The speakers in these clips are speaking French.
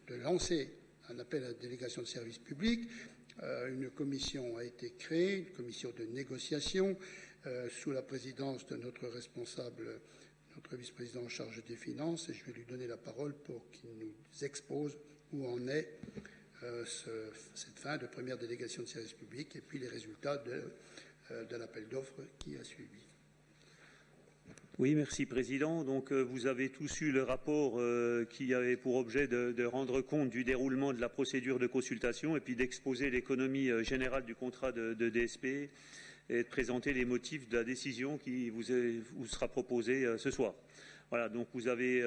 de lancer un appel à la délégation de service public. Une commission a été créée, une commission de négociation, sous la présidence de notre responsable, notre vice-président en charge des finances, et je vais lui donner la parole pour qu'il nous expose où en est cette fin de première délégation de service public et puis les résultats de l'appel d'offres qui a suivi. Oui, merci Président. Donc vous avez tous eu le rapport qui avait pour objet de rendre compte du déroulement de la procédure de consultation et puis d'exposer l'économie générale du contrat de DSP et de présenter les motifs de la décision qui vous sera proposée ce soir. Voilà, donc vous avez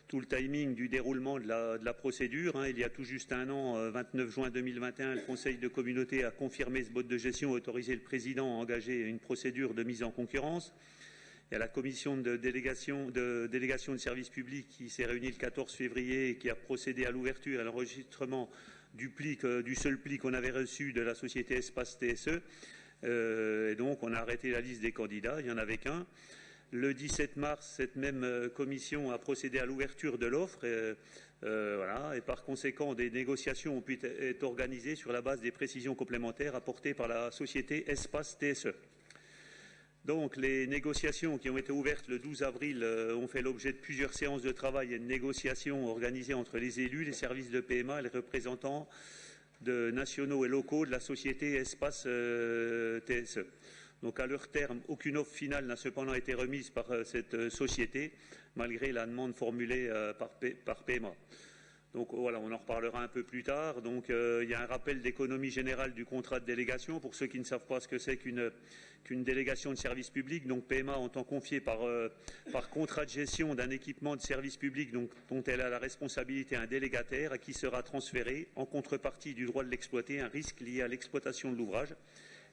tout le timing du déroulement de la procédure. Hein. Il y a tout juste un an, 29 juin 2021, le Conseil de communauté a confirmé ce mode de gestion et autorisé le Président à engager une procédure de mise en concurrence. Il y a la commission de délégation de service public qui s'est réunie le 14 février et qui a procédé à l'ouverture et à l'enregistrement du seul pli qu'on avait reçu de la société Espace TSE. Et donc on a arrêté la liste des candidats, il n'y en avait qu'un. Le 17 mars, cette même commission a procédé à l'ouverture de l'offre et par conséquent des négociations ont pu être organisées sur la base des précisions complémentaires apportées par la société Espace TSE. Donc les négociations qui ont été ouvertes le 12 avril ont fait l'objet de plusieurs séances de travail et de négociations organisées entre les élus, les services de PMA et les représentants nationaux et locaux de la société Espace TSE. Donc à leur terme, aucune offre finale n'a cependant été remise par cette société, malgré la demande formulée par PMA. Donc voilà, on en reparlera un peu plus tard. Donc il y a un rappel d'économie générale du contrat de délégation. Pour ceux qui ne savent pas ce que c'est qu'une délégation de service public, donc PMA entend confier par contrat de gestion d'un équipement de service public dont elle a la responsabilité à un délégataire à qui sera transféré, en contrepartie du droit de l'exploiter, un risque lié à l'exploitation de l'ouvrage.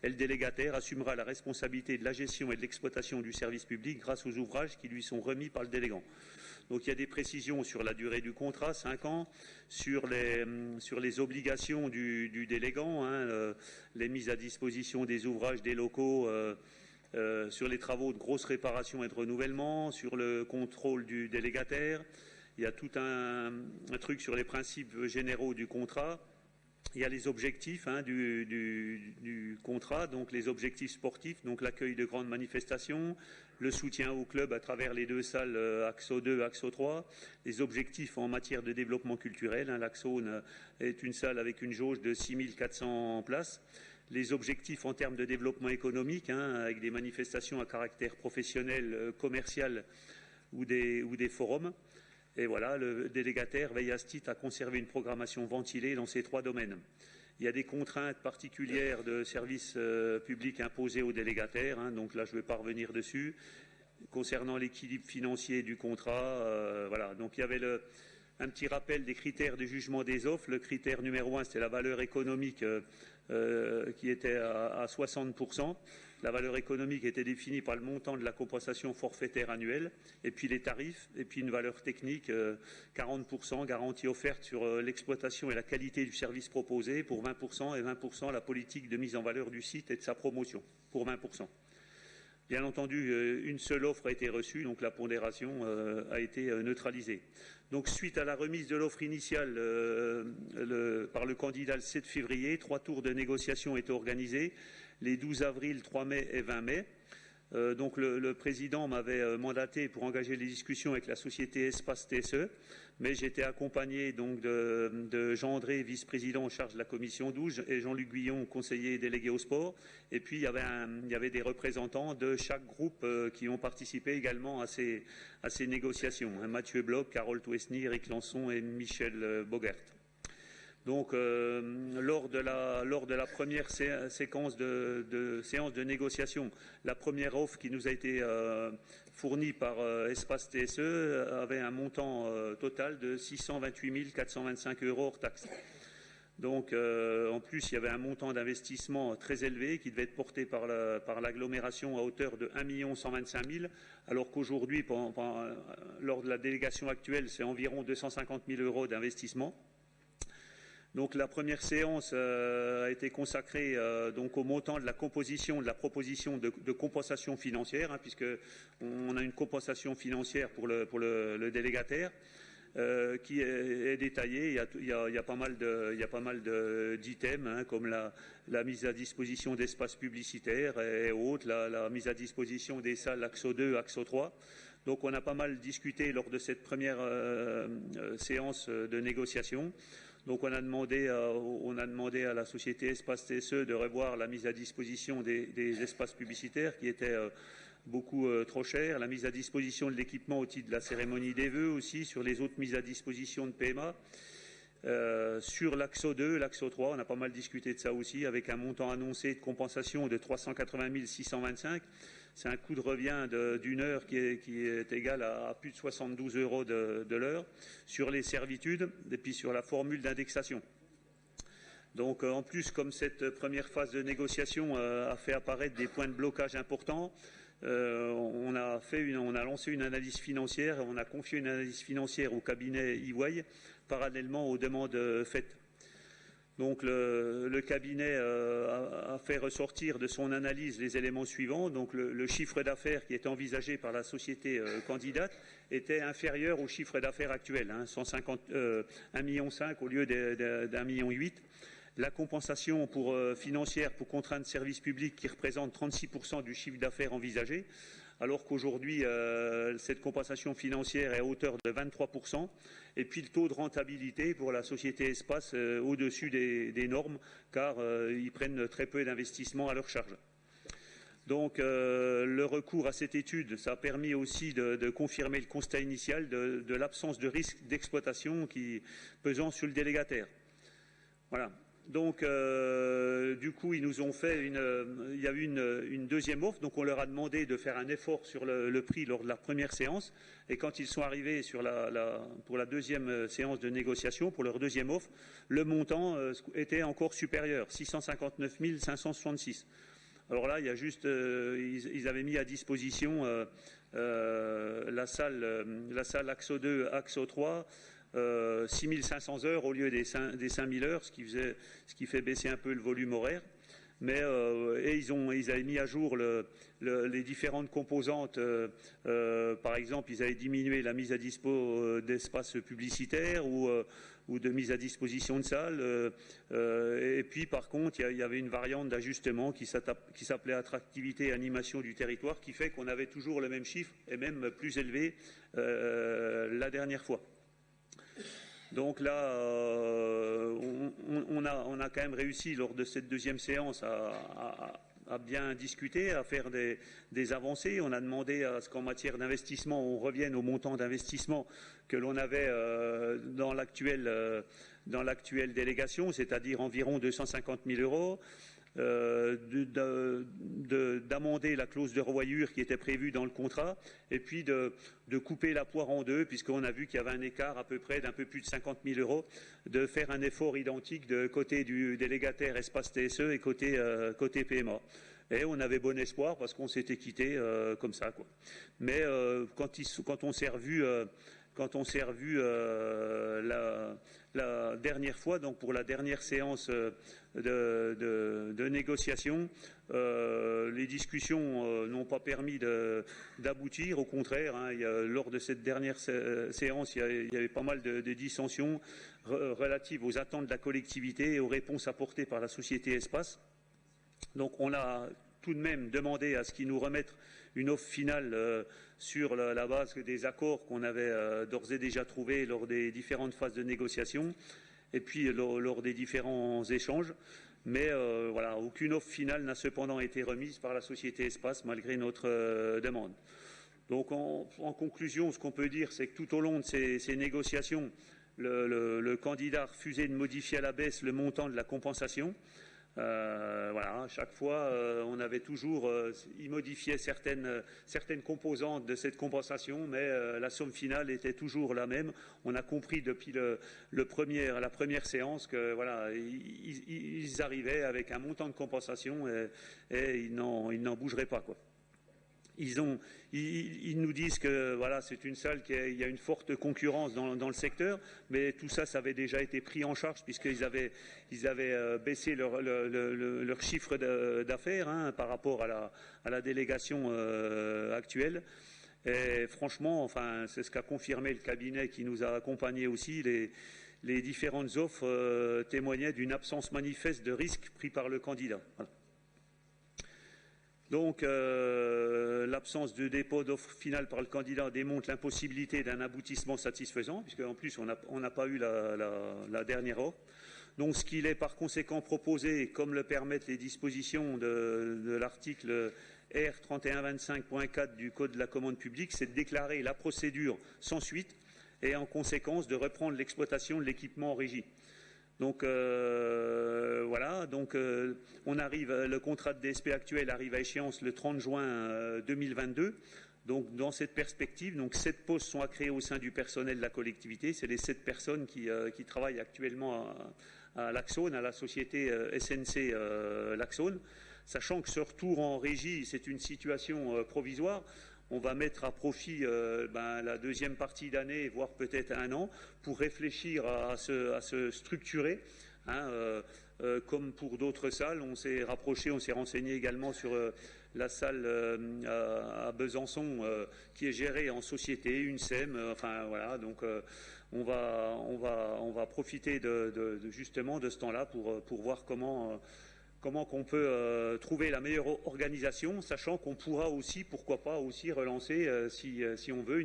Et le délégataire assumera la responsabilité de la gestion et de l'exploitation du service public grâce aux ouvrages qui lui sont remis par le délégant. Donc il y a des précisions sur la durée du contrat, 5 ans, sur les obligations du délégant, les mises à disposition des ouvrages, des locaux, sur les travaux de grosses réparations et de renouvellement, sur le contrôle du délégataire. Il y a tout un truc sur les principes généraux du contrat. Il y a les objectifs du contrat, donc les objectifs sportifs, donc l'accueil de grandes manifestations, le soutien au club à travers les deux salles AXO 2, AXO 3, les objectifs en matière de développement culturel. L'AXO est une salle avec une jauge de 6400 places. Les objectifs en termes de développement économique, avec des manifestations à caractère professionnel, commercial ou des forums. Et voilà, le délégataire veille à ce titre à conserver une programmation ventilée dans ces 3 domaines. Il y a des contraintes particulières de service public imposées aux délégataires, donc là je ne vais pas revenir dessus. Concernant l'équilibre financier du contrat, voilà, donc il y avait un petit rappel des critères de jugement des offres. Le critère numéro 1, c'était la valeur économique qui était à 60%. La valeur économique était définie par le montant de la compensation forfaitaire annuelle, et puis les tarifs, et puis une valeur technique, 40%, garantie offerte sur l'exploitation et la qualité du service proposé pour 20%, et 20% la politique de mise en valeur du site et de sa promotion pour 20%. Bien entendu, une seule offre a été reçue, donc la pondération a été neutralisée. Donc suite à la remise de l'offre initiale par le candidat le 7 février, 3 tours de négociation étaient organisés, les 12 avril, 3 mai et 20 mai. Donc le président m'avait mandaté pour engager les discussions avec la société Espace TSE, mais j'étais accompagné donc de Jean André, vice-président en charge de la commission 12, et Jean-Luc Guillon, conseiller délégué au sport. Et puis il y avait des représentants de chaque groupe qui ont participé également à ces négociations. Mathieu Bloch, Carole Touesny, Eric Lançon et Michel Bogert. Donc, lors de la première séance de négociation, la première offre qui nous a été fournie par Espace TSE avait un montant total de 628 425 € hors taxe. Donc, en plus, il y avait un montant d'investissement très élevé qui devait être porté par l'agglomération à hauteur de 1 125 000 €, alors qu'aujourd'hui, lors de la délégation actuelle, c'est environ 250 000 € d'investissement. Donc la première séance a été consacrée donc au montant de la composition de la proposition de compensation financière, puisque on a une compensation financière pour le délégataire. qui est détaillé. Il y a pas mal d'items, comme la mise à disposition d'espaces publicitaires et autres, la mise à disposition des salles AXO 2, AXO 3. Donc on a pas mal discuté lors de cette première séance de négociation. Donc on a demandé à la société Espace TSE de revoir la mise à disposition des espaces publicitaires qui étaient beaucoup trop cher, la mise à disposition de l'équipement au titre de la cérémonie des vœux aussi, sur les autres mises à disposition de PMA, sur l'AXO 2, l'AXO 3, on a pas mal discuté de ça aussi, avec un montant annoncé de compensation de 380 625. C'est un coût de revient d'une heure qui est égal à plus de 72 € de l'heure, sur les servitudes et puis sur la formule d'indexation. Donc en plus, comme cette première phase de négociation a fait apparaître des points de blocage importants, on a lancé une analyse financière, on a confié une analyse financière au cabinet EY parallèlement aux demandes faites. Donc le cabinet a fait ressortir de son analyse les éléments suivants. Donc le chiffre d'affaires qui était envisagé par la société candidate était inférieur au chiffre d'affaires actuel, 1,5 million au lieu d'1,8 million. La compensation financière pour contrainte de service public qui représente 36% du chiffre d'affaires envisagé, alors qu'aujourd'hui, cette compensation financière est à hauteur de 23%. Et puis le taux de rentabilité pour la société Espace au-dessus des normes, car ils prennent très peu d'investissements à leur charge. Donc le recours à cette étude, ça a permis aussi de confirmer le constat initial de l'absence de risque d'exploitation pesant sur le délégataire. Voilà. Donc, du coup, ils nous ont fait il y a eu une deuxième offre. Donc, on leur a demandé de faire un effort sur le prix lors de la première séance. Et quand ils sont arrivés pour la deuxième séance de négociation, pour leur deuxième offre, le montant était encore supérieur, 659 566. Alors là, il y a juste, ils avaient mis à disposition la salle AXO 2, AXO 3. 6500 heures au lieu des 5000 heures, ce qui fait baisser un peu le volume horaire. Mais ils avaient mis à jour les différentes composantes. Par exemple, ils avaient diminué la mise à dispo d'espaces publicitaires ou de mise à disposition de salles. Et puis, par contre, il y avait une variante d'ajustement qui s'appelait attractivité et animation du territoire, qui fait qu'on avait toujours le même chiffre et même plus élevé la dernière fois. Donc là, on a quand même réussi lors de cette deuxième séance à bien discuter, à faire des avancées. On a demandé à ce qu'en matière d'investissement, on revienne au montant d'investissement que l'on avait dans l'actuelle délégation, c'est-à-dire environ 250 000 €. D'amender la clause de revoyure qui était prévue dans le contrat et puis de couper la poire en deux, puisqu'on a vu qu'il y avait un écart à peu près d'un peu plus de 50 000 €, de faire un effort identique de côté du délégataire Espace TSE et côté PMA. Et on avait bon espoir parce qu'on s'était quitté comme ça, quoi. Mais quand on s'est revu la dernière fois, donc pour la dernière séance de négociation, les discussions n'ont pas permis d'aboutir. Au contraire, lors de cette dernière séance, il y avait pas mal de dissensions relatives aux attentes de la collectivité et aux réponses apportées par la société Espace. Donc on a tout de même demandé à ce qu'ils nous remettent une offre finale sur la base des accords qu'on avait d'ores et déjà trouvés lors des différentes phases de négociation et puis lors des différents échanges. Mais voilà, aucune offre finale n'a cependant été remise par la société Espace malgré notre demande. Donc en conclusion, ce qu'on peut dire, c'est que tout au long de ces négociations, le candidat a refusé de modifier à la baisse le montant de la compensation. Voilà, à chaque fois, on avait toujours, il modifiait certaines composantes de cette compensation, mais la somme finale était toujours la même. On a compris depuis la première séance que voilà, ils arrivaient avec un montant de compensation et ils n'en bougeraient pas, quoi. Ils nous disent que voilà, c'est une salle il y a une forte concurrence dans le secteur, mais tout ça, ça avait déjà été pris en charge puisqu'ils avaient baissé leur chiffre d'affaires par rapport à la délégation actuelle. Et franchement, enfin, c'est ce qu'a confirmé le cabinet qui nous a accompagnés aussi. Les différentes offres témoignaient d'une absence manifeste de risque pris par le candidat. Voilà. Donc, l'absence de dépôt d'offre finale par le candidat démontre l'impossibilité d'un aboutissement satisfaisant, puisqu'en plus, on n'a pas eu la dernière offre. Donc, ce qu'il est par conséquent proposé, comme le permettent les dispositions de l'article R3125.4 du Code de la commande publique, c'est de déclarer la procédure sans suite et en conséquence de reprendre l'exploitation de l'équipement en régie. Donc voilà, donc on arrive, le contrat de DSP actuel arrive à échéance le 30 juin 2022. Donc dans cette perspective, donc 7 postes sont à créer au sein du personnel de la collectivité. C'est les 7 personnes qui travaillent actuellement à l'Axone, à la société SNC l'Axone. Sachant que ce retour en régie, c'est une situation provisoire. On va mettre à profit la deuxième partie d'année, voire peut-être un an, pour réfléchir à se structurer. Comme pour d'autres salles, on s'est rapproché, on s'est renseigné également sur la salle à Besançon qui est gérée en société, une SEM. Enfin voilà, donc on va profiter justement de ce temps-là pour voir comment qu'on peut trouver la meilleure organisation, sachant qu'on pourra aussi, pourquoi pas, aussi relancer, si on veut,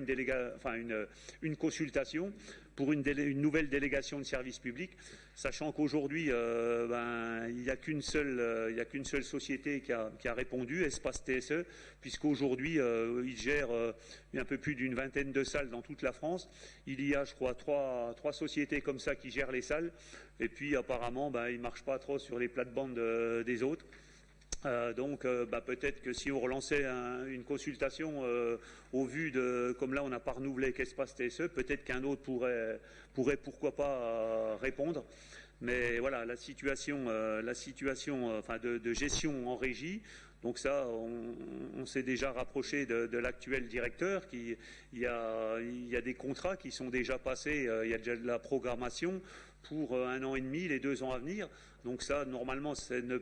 une consultation pour une nouvelle délégation de service public, sachant qu'aujourd'hui, il n'y a qu'une seule société qui a répondu, Espace TSE, puisqu'aujourd'hui, il gère un peu plus d'une vingtaine de salles dans toute la France. Il y a, je crois, trois sociétés comme ça qui gèrent les salles. Et puis, apparemment, il ne marche pas trop sur les plates-bandes des autres. Donc, peut-être que si on relançait une consultation au vu de, comme là, on n'a pas renouvelé qu'Espace TSE, peut-être qu'un autre pourrait pourquoi pas répondre. Mais voilà, la situation de gestion en régie. Donc ça, on s'est déjà rapproché de l'actuel directeur. Il y a des contrats qui sont déjà passés, il y a déjà de la programmation pour 1 an et demi, les 2 ans à venir. Donc ça, normalement, ça ne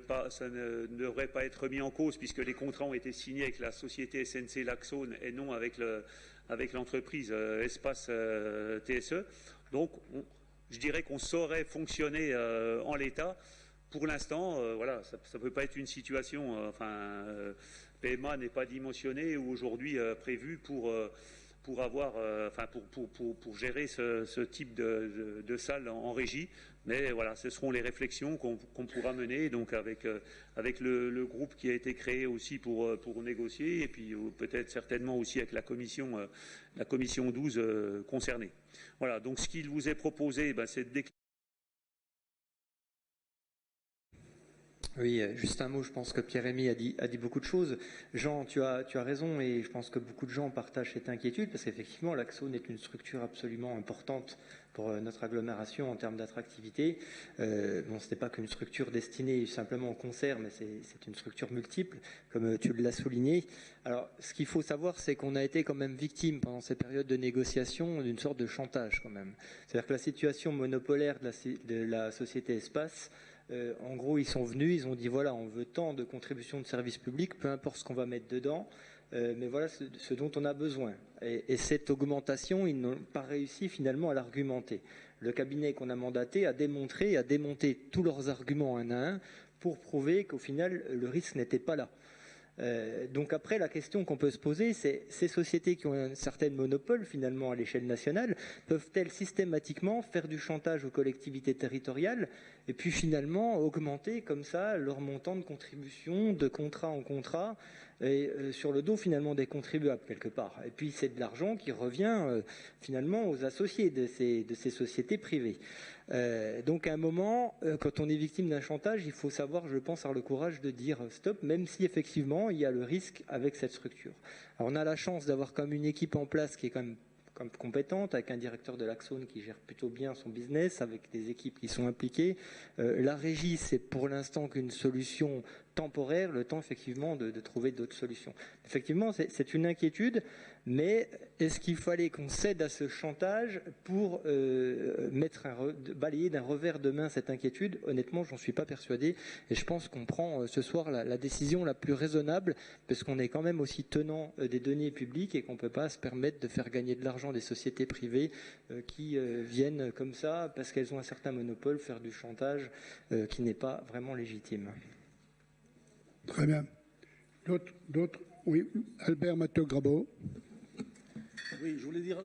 devrait pas être mis en cause puisque les contrats ont été signés avec la société SNC l'Axone et non avec l'entreprise Espace TSE. Donc, je dirais qu'on saurait fonctionner en l'état. Pour l'instant, voilà, ça ne peut pas être une situation. PMA n'est pas dimensionné ou aujourd'hui prévu pour gérer ce type de salle en régie. Mais voilà, ce seront les réflexions qu'on pourra mener donc avec le groupe qui a été créé aussi pour négocier et puis peut-être certainement aussi avec la commission 12 concernée. Voilà, donc ce qu'il vous est proposé, c'est de déclarer. Oui, juste un mot, je pense que Pierre-Rémy a dit beaucoup de choses. Jean, tu as raison et je pense que beaucoup de gens partagent cette inquiétude parce qu'effectivement, l'Axone est une structure absolument importante pour notre agglomération en termes d'attractivité. Ce n'est pas qu'une structure destinée simplement au concert, mais c'est une structure multiple, comme tu l'as souligné. Alors, ce qu'il faut savoir, c'est qu'on a été quand même victime pendant ces périodes de négociation d'une sorte de chantage quand même. C'est-à-dire que la situation monopolaire de la société Espace, en gros, ils sont venus, ils ont dit voilà, on veut tant de contributions de service public, peu importe ce qu'on va mettre dedans, mais voilà ce dont on a besoin. Et cette augmentation, ils n'ont pas réussi finalement à l'argumenter. Le cabinet qu'on a mandaté a démonté tous leurs arguments un à un pour prouver qu'au final, le risque n'était pas là. Donc après, la question qu'on peut se poser, c'est ces sociétés qui ont un certain monopole finalement à l'échelle nationale, peuvent-elles systématiquement faire du chantage aux collectivités territoriales et puis finalement augmenter comme ça leur montant de contribution de contrat en contrat et sur le dos finalement des contribuables quelque part. Et puis c'est de l'argent qui revient finalement aux associés de ces sociétés privées. Donc à un moment, quand on est victime d'un chantage, il faut savoir, je pense, avoir le courage de dire stop, même si effectivement il y a le risque avec cette structure. Alors on a la chance d'avoir comme une équipe en place qui est quand même compétente, avec un directeur de l'Axone qui gère plutôt bien son business, avec des équipes qui sont impliquées. La régie, c'est pour l'instant qu'une solution temporaire, le temps effectivement de trouver d'autres solutions. Effectivement, c'est une inquiétude, mais est-ce qu'il fallait qu'on cède à ce chantage pour balayer d'un revers de main cette inquiétude? Honnêtement, j'en suis pas persuadé, et je pense qu'on prend ce soir la décision la plus raisonnable, parce qu'on est quand même aussi tenant des deniers publics et qu'on peut pas se permettre de faire gagner de l'argent des sociétés privées qui viennent comme ça, parce qu'elles ont un certain monopole, faire du chantage qui n'est pas vraiment légitime. Très bien. D'autres? Oui, Albert Mathieu-Grabeau. Oui, je voulais dire